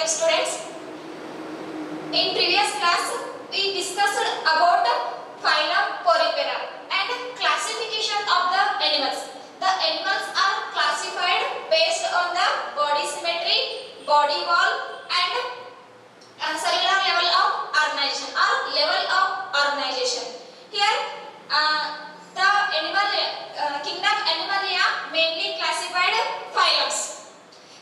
dear students. In previous class, we discussed about phylum Porifera and classification of the animals. The animals are classified based on the body symmetry, body wall, and cellular level of organization or level of organization. Here, the animal kingdom Animalia mainly classified phylums.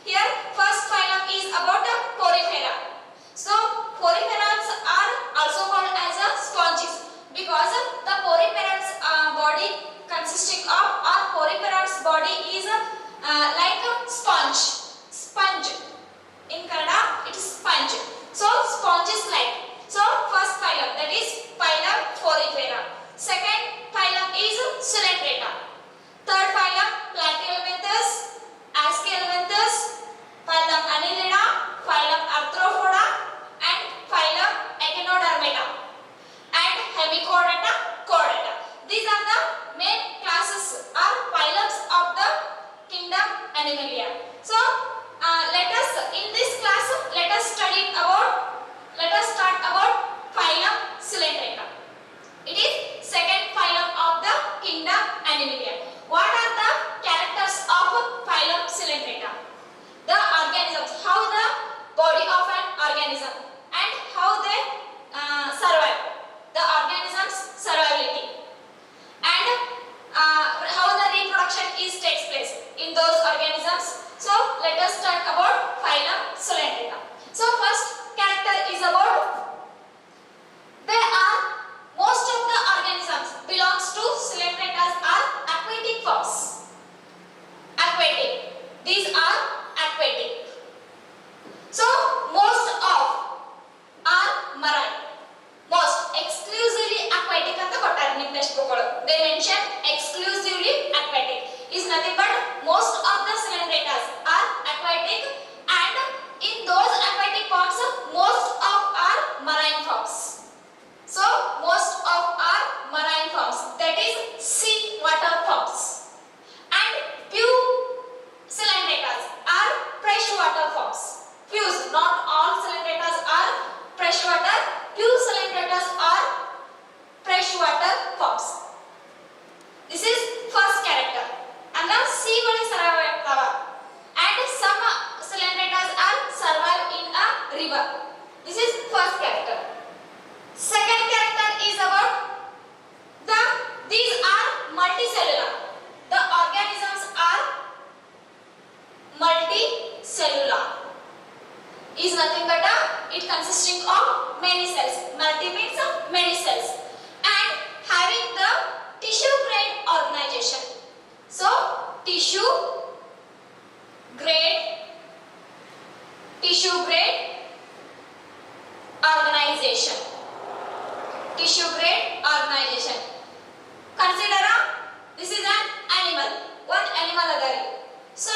Here, first phylum is about Porifera. So, Poriferans are also called as sponges because the Poriferans body consisting of Poriferans body is like a sponge. In Kannada, it is sponge. So, sponge is like. So, first phylum, that is phylum Porifera. Second phylum is Coelenterata. Third phylum Platyhelminthes, Aschelminthes, phylum Annelida, phylum Arthropoda, and phylum Echinodermata, and Hemichordata, Chordata. These are the main classes or phylums of the kingdom Animalia. So, in this class let us start about phylum Coelenterata. It is second phylum of the kingdom Animalia. What are the characters of phylum Coelenterata? The organisms, how the body of an organism and how they survive, the organism's survivability, and how the reproduction takes place in those organisms. So let us start about phylum Coelenterata. So first character is about most of the organisms belongs to Coelenteratas are aquatic forms. Aquatic. These are aquatic. So most of are marine. Most exclusively aquatic ಅಂತ ಕೊಟ್ಟಾರೆ ನಿಮ್ಮ text book ಒಳಗೆ. They mention exclusively aquatic is nothing but most of the Coelenteratas are aquatic, and in those aquatic forms most of are marine forms. So most of are marine forms, that is sea water forms, and few Coelenteratas are freshwater forms. Few, not all Coelenteratas are freshwater. Few Coelenteratas are freshwater forms. This is first character. And the sea ಒಳಗೆ survive ಆಗ್ತಾವ, and some Coelenteratas are survive in a river. This is first character. Second character is about these are multicellular. The organisms are multicellular. Is nothing but it consisting of many cells. Multi means many cells, and having the tissue grade organization. So tissue grade organization. Tissue grade organization. Consider this is an animal. One animal adari. So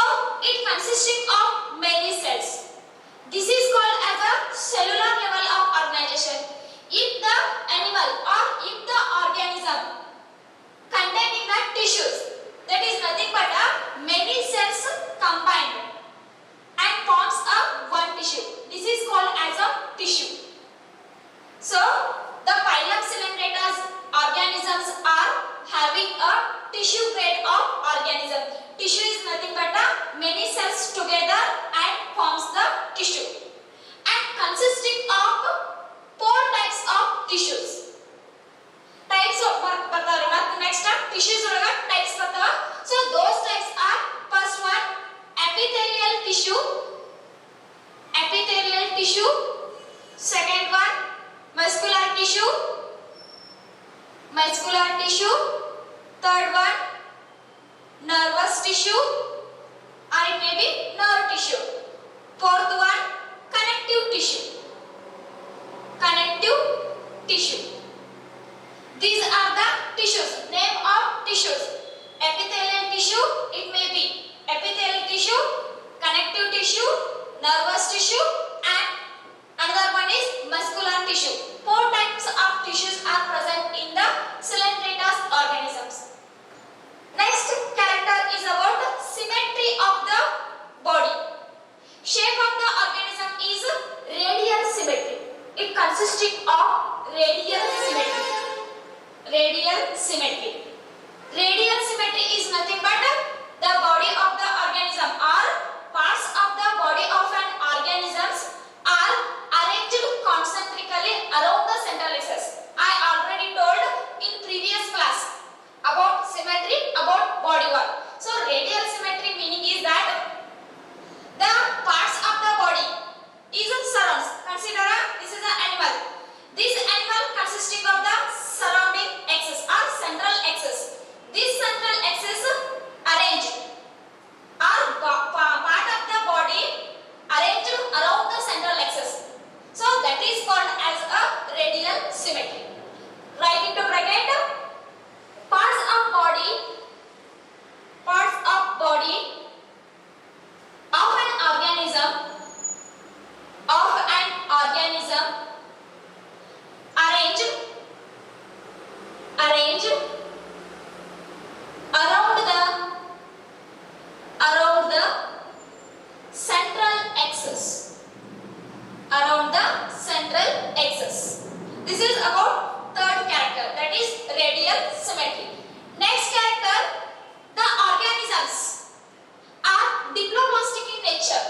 it consisting of many cells. This is called as a cellular level of organization. If the animal or if the organism containing the tissues, that is nothing but many cells combined and forms a one tissue. This is called as a tissue. So the phylum Coelenteratas organisms are having a tissue grade of organism. Tissue is nothing but many cells together and forms the tissue, and consisting of four types of tissues. Types of next tissues types bartava. So those types are first one epithelial tissue, second one muscular tissue, third one nervous tissue, or it may be nerve tissue, fourth one connective tissue. These are the tissues. Name of tissues: epithelial tissue, it may be epithelial tissue, connective tissue, nervous tissue, and another one is muscular tissue. Four types of tissues are present in the Coelenteratas organisms. Next character is about symmetry of the body. Shape of the organism is nexus. This is about third character, that is radial symmetry. Next character, the organisms are diploblastic in nature.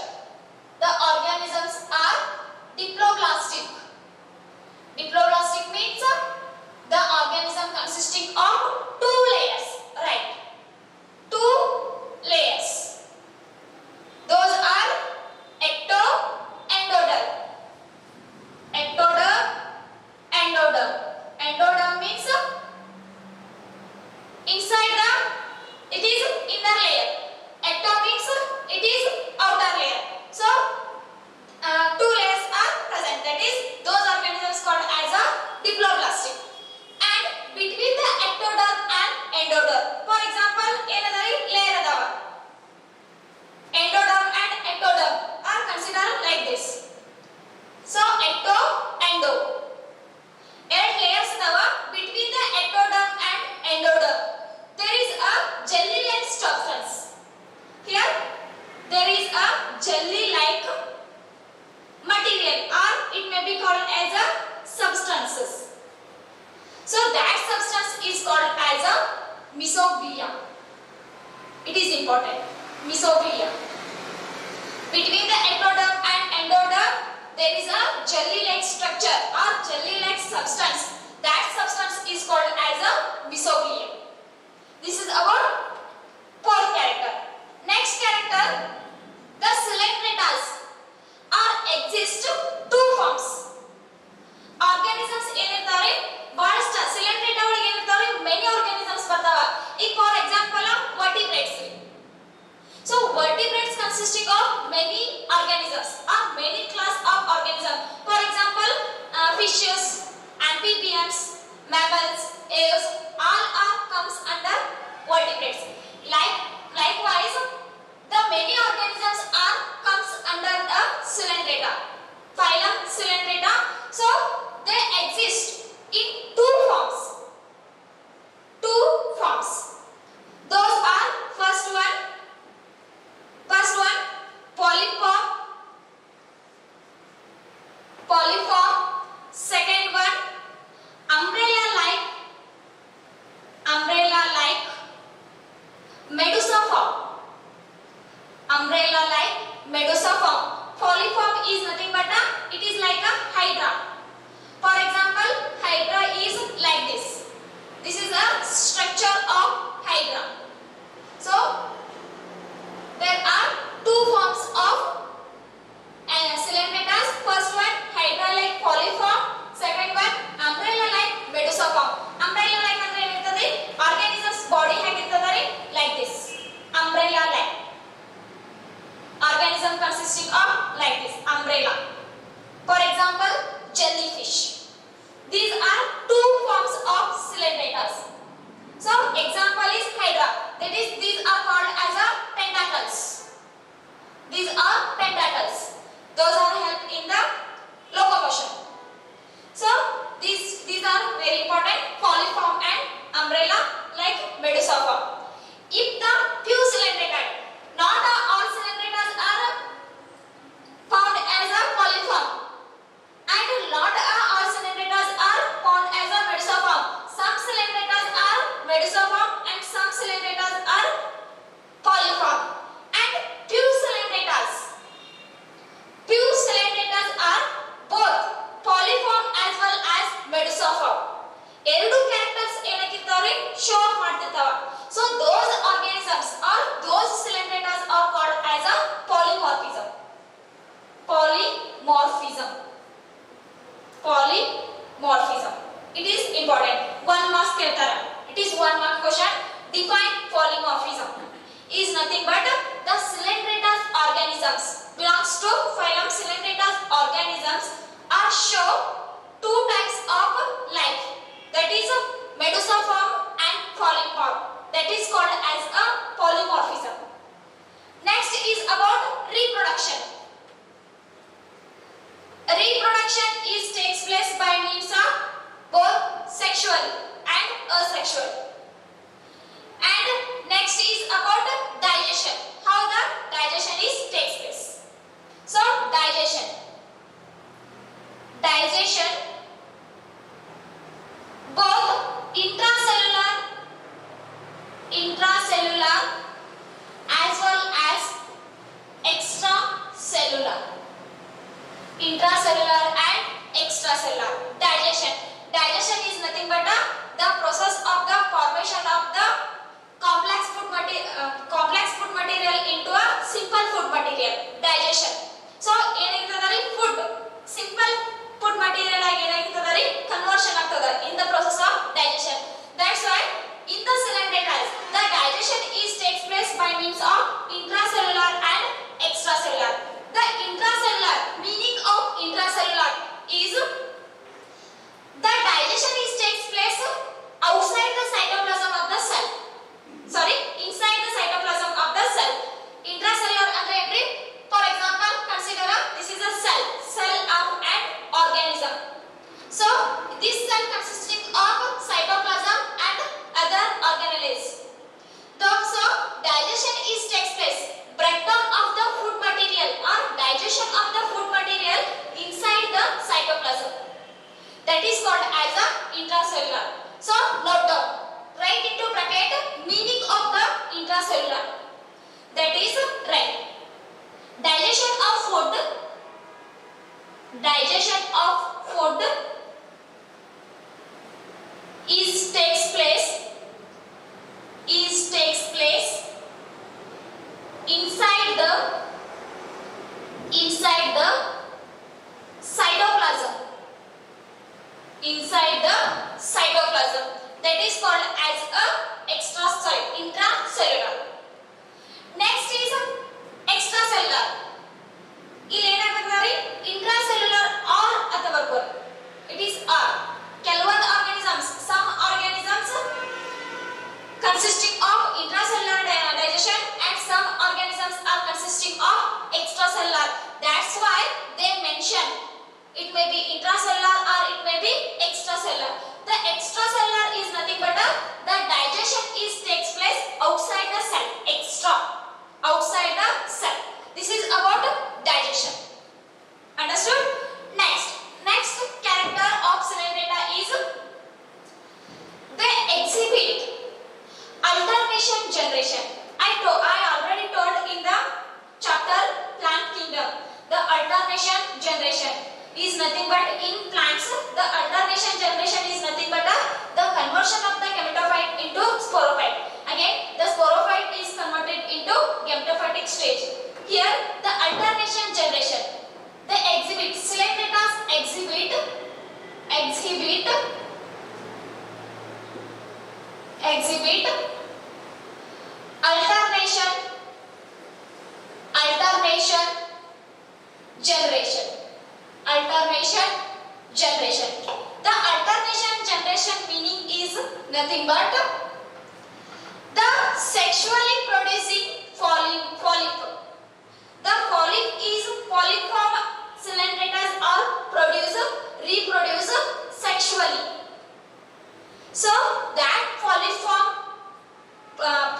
The organisms are diploblastic. Diploblastic means the organism consisting of two layers, right? Two layers. Those are ecto-endoderm. Ectoderm, endoderm. Endoderm means inside it is inner layer. Ecto means it is outer layer. So two layers are present. That is those organisms called as a diploblastic. And between the ectoderm and endoderm, for example, another layer adava. Endoderm and ectoderm are considered like this. So ecto, endo. Eight layers adava. Between the ectoderm and endoderm, there is a jelly-like substance. Here, there is a jelly-like material, or it may be called as a substances. So that substance is called as a mesoglia. It is important. Mesoglia. Between the ectoderm and endoderm, there is a jelly-like structure or jelly-like substance. That substance is called as a mesoglia. This is our fourth character. Next character, the cylindritas are exist two forms. Organisms ಏನಿರ್ತಾರೆ ಬಹಳಷ್ಟ cylindrita ಒಳಗೆ ಏನಿರ್ತಾರೆ many organisms ಬರ್ತಾವ. ಈಗ for example vertebrates. So vertebrates consisting of many organisms or many class of organisms. For example, fishes, amphibians, mammals, ales, all are comes under vertebrates. Likewise, the many organisms are comes under the cylindrita, phylum Cylindrita. So they exist in two forms. Two forms. Those are first one polyform. Second one umbrella-like medusa-form. Umbrella-like medusa-form. Polyform is nothing but it is like a hydra. For example, hydra is like this. This is a structure of hydra. So there are two forms of cylindritas. First one hydra-like polyform. Second one umbrella-like medusa-form. Umbrella-like ಅಂದ್ರೆ ಏನಿರ್ತದೆ? Organisms body ಹೇಗಿರ್ತದೆ? Like this. Umbrella-like. Organism consisting of like this umbrella. For example, jellyfish. These are two forms of cylindritas. So example is hydra. That is, these are called as a tentacles. These are tentacles. Those are help in the locomotion. So these are very important, polyform and umbrella like medusa form. If the few cylindritas, not all cylindritas are found as a polyform, and not all cylindritas are found as a medusa form. Some cylindritas are medusa form and some cylindritas are polyform. And few cylindritas intracellular and extracellular. Digestion. Digestion is nothing but the process of the formation of the complex food material into a simple food material. Digestion. So ಏನಾಗ್ತದರಿ food simple food material ಆಗಿ ಏನಾಗ್ತದರಿ conversion ಆಗ್ತದ in the process of digestion. That's why in the cylinders the digestion takes place by means of intracellular and extracellular. The intracellular meaning of intracellular is the digestion takes place outside the cytoplasm of the cell. Sorry, inside the cytoplasm of the cell. Intracellular andre entry. For example, consider this is a cell of an organism. So this cell consisting of cytoplasm and other organelles. So digestion takes place, breakdown of the food material or digestion of the food material inside the cytoplasm. That is called as a intracellular. So note down, write into bracket meaning of the intracellular. That is right. Digestion of food takes place inside the cytoplasm. Inside the cytoplasm. That is called as a intracellular. Next is extracellular. ಇಲ್ಲಿ ಏನಾಗ್ತದೆ intracellular or ಅಥವಾ ಬರ್ಬೋದು. It is R. ಕೆಲವೊಂದು organisms, some organisms consisting of intracellular digestion and some organisms are consisting of extracellular. That's why they mention it may be intracellular or it may be extracellular. The extracellular is nothing but the digestion takes place outside the cell. Outside the cell. This is about digestion. Understood? Next character of cylindrata is they exhibit alternation generation. I already told in the chapter plant kingdom. The alternation generation is nothing but in plants. The alternation generation is nothing but the conversion of the gametophyte into sporophyte. Again, the sporophyte is converted into gametophytic stage. Here, the alternation generation. They exhibit cylindrata exhibit alternation generation. The alternation generation meaning is nothing but the sexually producing polyp. The polyp is polyform cylindrata are reproduce sexually. So that polyform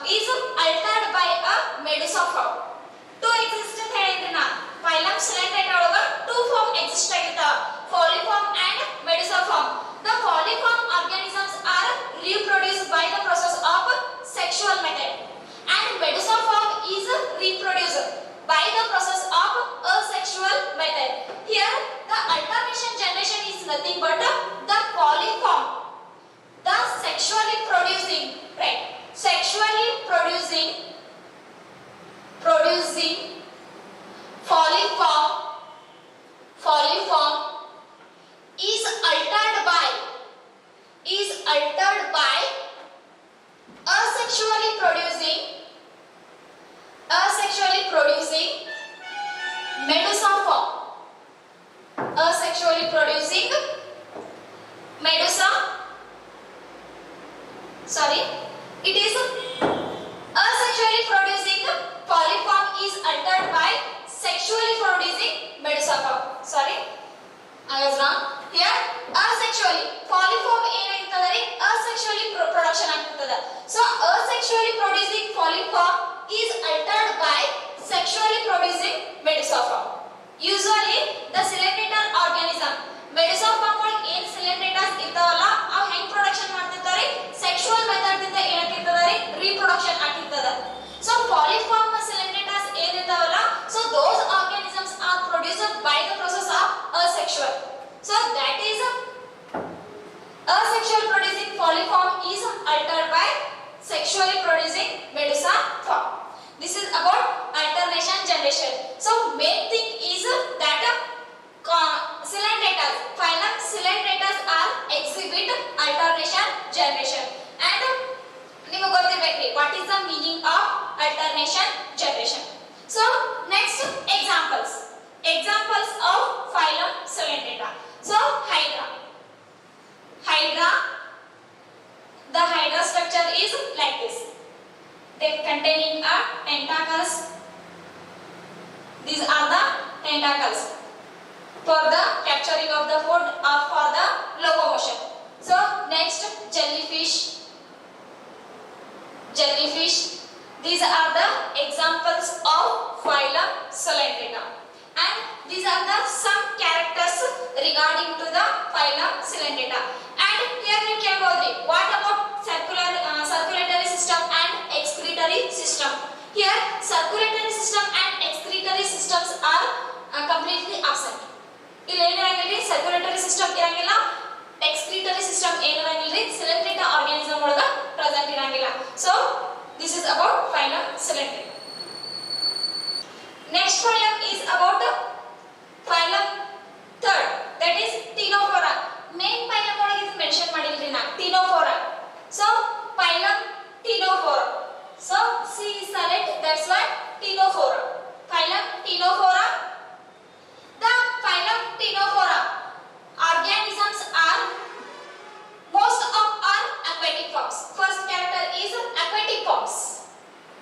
is altered by a medusoform. Two exist ಅಂತ ಹೇಳಿದ್ರೆ ನಾನು phylum Cylinder ಒಳಗ two form exist ಆಗಿರ್ತಾವ, polyform and medusoform. The polyform organisms are reproduced by the process of sexual method and medusoform is reproduced by the process of asexual method. Here the alternation generation is nothing but the polyform, the sexually producing polyform is altered by asexually producing medusoform. It is asexually producing polyform is altered by sexually producing medusoform. I was wrong. Here asexually polyform ಏನಾಗಿರ್ತದೆ asexually production ಆಗ್ತದೆ. So asexually producing polyform is altered by sexually producing medusoform. Usually the cylindrical organism medusoform ಒಳಗೆ ಏನು cylindritas ಇರ್ತಾವಲ್ಲ ಅವು ಹೆಂಗ್ production ಮಾಡ್ತಿರ್ತಾರೆ sexual method ದಿಂದ ಏನಾಗ್ತಿರ್ತದೆ reproduction ಆಗ್ತಿರ್ತದೆ. So polyform cylindritas ಏನಿರ್ತಾವಲ್ಲ so those organisms are produced by the process of Alternation Generation. So next examples. Examples of phylum Cylindrita. So Hydra. Hydra. The Hydra structure is like this. They containing a tentacles. These are the tentacles for the capturing of the food or for the locomotion. So next jellyfish. Jellyfish. These are the examples of phylum Cylindrita. And these are the some characters regarding to the phylum Cylindrita. And here you can go through. What about circulatory system and excretory system? Here circulatory system and excretory systems are completely absent. ಇಲ್ಲಿ circulatory system ಇರಂಗಿಲ್ಲ, excretory system ಏನು ಇರಂಗಿಲ್ಲ, Cylindrita organism ಒಳಗ present ಇರಂಗಿಲ್ಲ. So this is about phylum Cylindrita. Next phylum is about phylum third, that is Ctenophora. Main phylum ಒಳಗೆ ಇದು mention ಮಾಡಿಲ್ರಿ ನಾ, Ctenophora. So phylum Ctenophora. So C is silent, that's why Ctenophora. Phylum Ctenophora. The phylum Ctenophora organisms are most of are aquatic forms. First character is aquatic forms.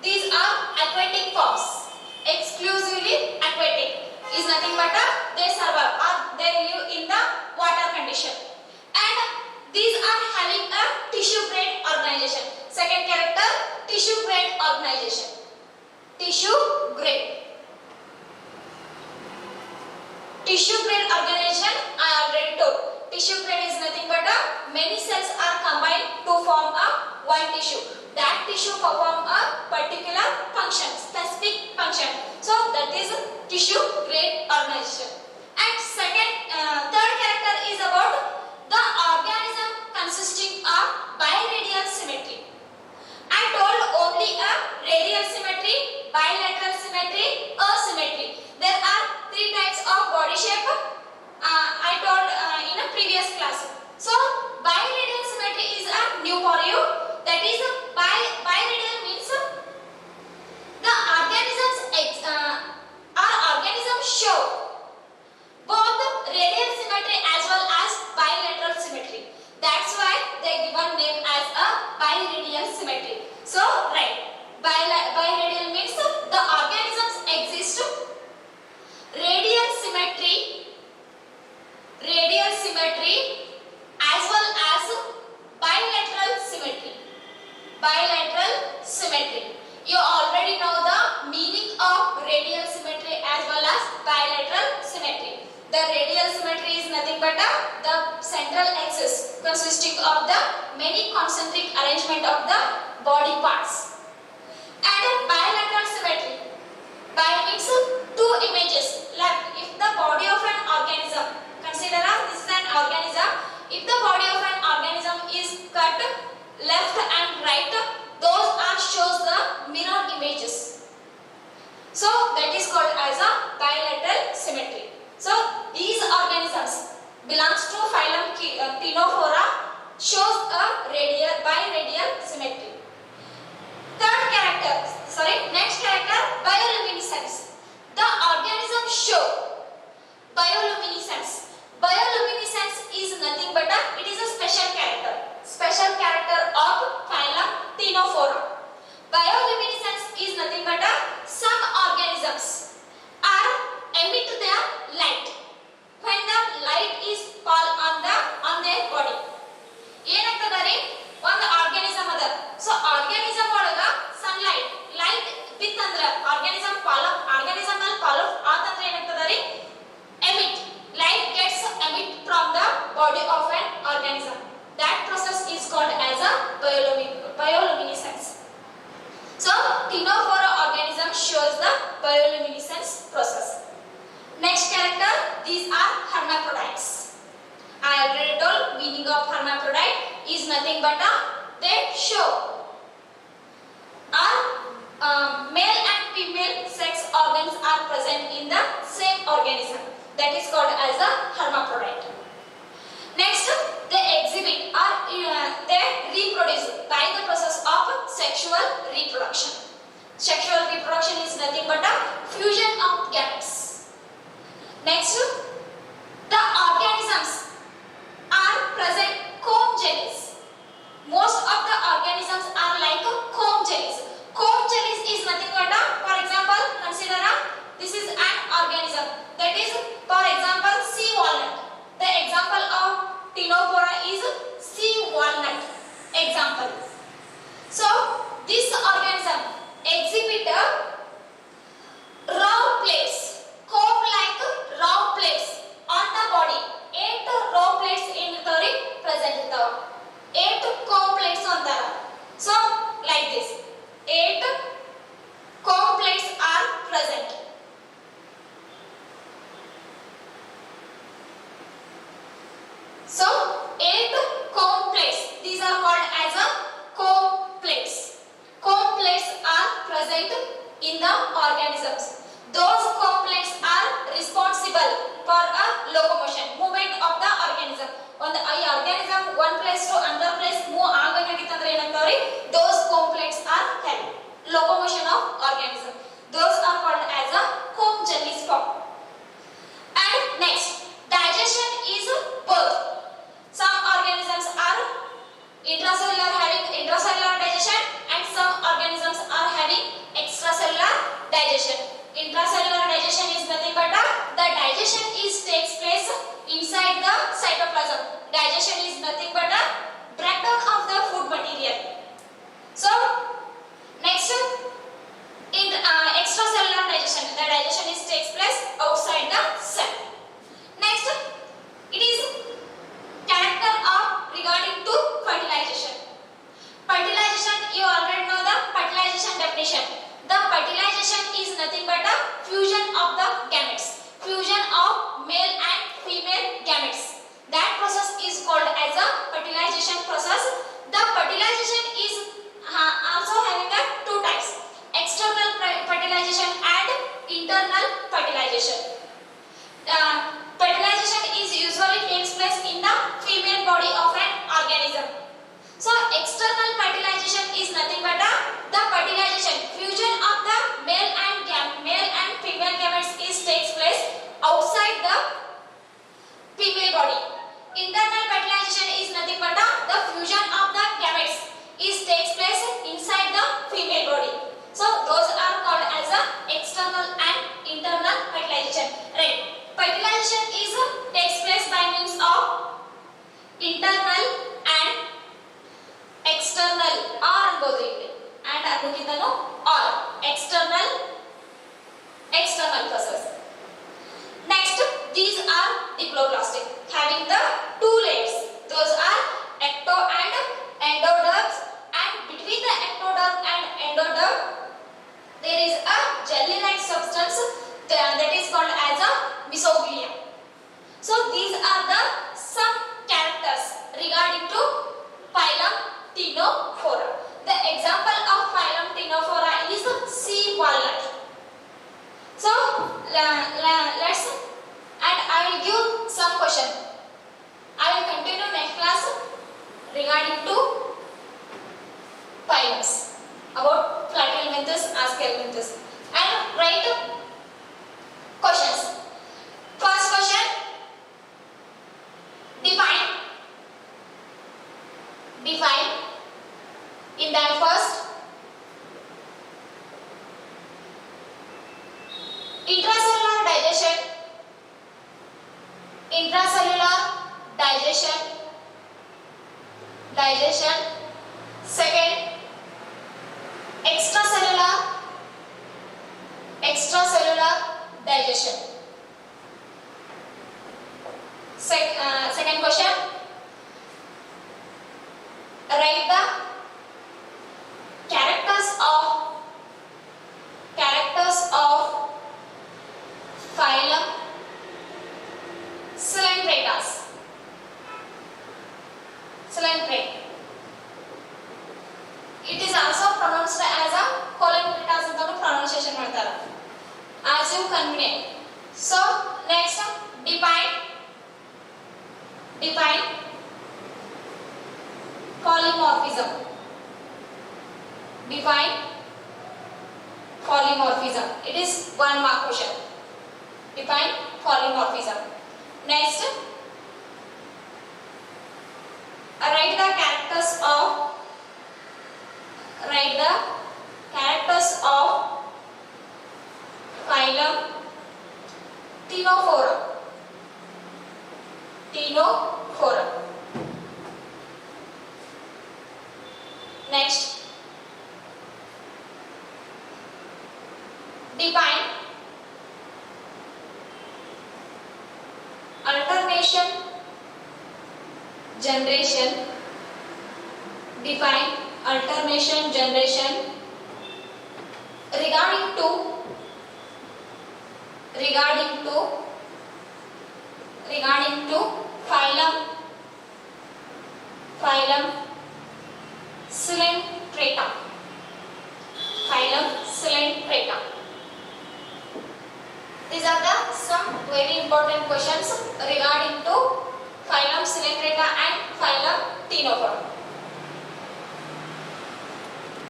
These are aquatic forms. Exclusively aquatic is nothing but they survive or they live in the water condition. And these are having a tissue braid organization. Second character, tissue braid organization. Tissue braid. Tissue braid organization I already told. Tissue braid is nothing but many cells are combined to form a one tissue. That tissue perform a particular function, specific function. So that is tissue braid organization. And third character is about the organism consisting of biradial symmetry. I told only a radial symmetry, bilateral symmetry, asymmetry. There are three types of body shape. I told in a previous class. So biradial symmetry is new for you. That is biradial means the organisms show both radial symmetry as well as bilateral symmetry. That's why they given name as a biradial symmetry. So right, biradial means the organisms exist radial symmetry as well as bilateral symmetry. Bilateral symmetry. You already know the meaning of radial symmetry as well as bilateral symmetry. The radial symmetry is nothing but the central axis consisting of the many concentric arrangement of the body parts. And bilateral symmetry. Bi means two images. Like if the body of an organism, consider this is an organism. If the body of an organism is cut left and right, those are shows the mirror images. So that is called as a bilateral symmetry. So these organisms belongs to phylum Ctenophora, shows a biradial symmetry. Next character, bioluminescence. The organisms show bioluminescence. Bioluminescence is nothing but it is a special character of phylum Ctenophora. Bioluminescence is nothing but some organisms are emit their light when the light is fall on their body. ಏನಾಗ್ತದೆ ಒಂದು organism ಅದ. So organism ಒಳಗ sunlight light ಬಿತ್ತಂದ್ರ organism ಅಲ್ಲಿ follow ಆತಂದ್ರ ಏನಾಗ್ತದೆ emit light gets emit from the body of an organism. That process is called as a bioluminescence. So Ctenophora organism shows the bioluminescence process. Next character, these are hermaphrodites. I already told meaning of hermaphrodite is nothing but they show male and female sex organs are present in the same organism. That is called as a hermaphrodite. Next, they exhibit or they reproduce by the process of sexual reproduction. Sexual reproduction is nothing but a fusion of gametes. Next, the organisms are present comb jellies. Most of the organisms are like comb jellies. Comb jellies is nothing but a, for example, consider this is an organism. That is, for example, sea walnut. The example of Ctenophora is sea walnut. Example. So, this organism exhibit raw plates, comb-like raw plates on the body. 8 raw plates in the present. 8 comb plates on the. So, like this. 8 comb plates are present. So, 8 comb plates. These are called as a comb plates. Comb plates are present in the organisms. Those comb plates are responsible for a locomotion, movement of the organism. On the organism one place to another place move ಆಗಬೇಕಂತಂದ್ರೆ ಏನಂತಾವ್ರಿ? Those comb plates are help locomotion of organism. Those are called as a comb jellies form. And next, digestion is both. Some organisms are intracellular, having intracellular digestion, and some organisms are having extracellular digestion. Intracellular digestion is nothing but the digestion takes place inside the cytoplasm. Digestion is nothing but a breakdown of the food material. So, next, in extracellular digestion, the digestion takes place outside the cell. Next, it is character of regarding to fertilization. Fertilization, you already know the fertilization definition. The fertilization is nothing but a fusion of the gametes, fusion of male and female gametes. That process is called as a fertilization process. The fertilization is also having a 2 types: external fertilization and internal fertilization. Fertilization is usually takes place in the female body of an organism. So, external fertilization is nothing but the fertilization, fusion of the male and female gametes takes place outside the female body. Internal fertilization is nothing but the fusion of the gametes takes place inside the female body. So, those are called as external and internal fertilization. Right? Fertilization takes place by means of internal and external or anbodhiri and anukindano or external process. Next, these are diploblastic, having the 2 layers. Those are ecto and endoderms, and between the ectoderm and endoderm there is a jelly-like substance that is called as a mesoglium. So, these are the some characters regarding to phylum Ctenophora. The example of phylum Ctenophora is sea walnut. So, let's, and I will give some question. I will continue next class regarding to phylums, about Platyhelminthes, Aschelminthes, and write questions. First question, define in that first intracellular digestion, second extracellular digestion. Second question, write the characters of phylum Cylindritas. It is also pronounced as a Cylindritas ಅಂತ pronunciation ಮಾಡ್ತಾರೆ. As you convenient. So, next, define polymorphism. Define polymorphism. It is 1 mark question. Define polymorphism. Next, write the characters of phylum Ctenophora. Next, define alternation generation. Define alternation generation regarding to phylum Cylindrata. These are the some very important questions regarding to phylum Cylindrata and phylum Ctenophora.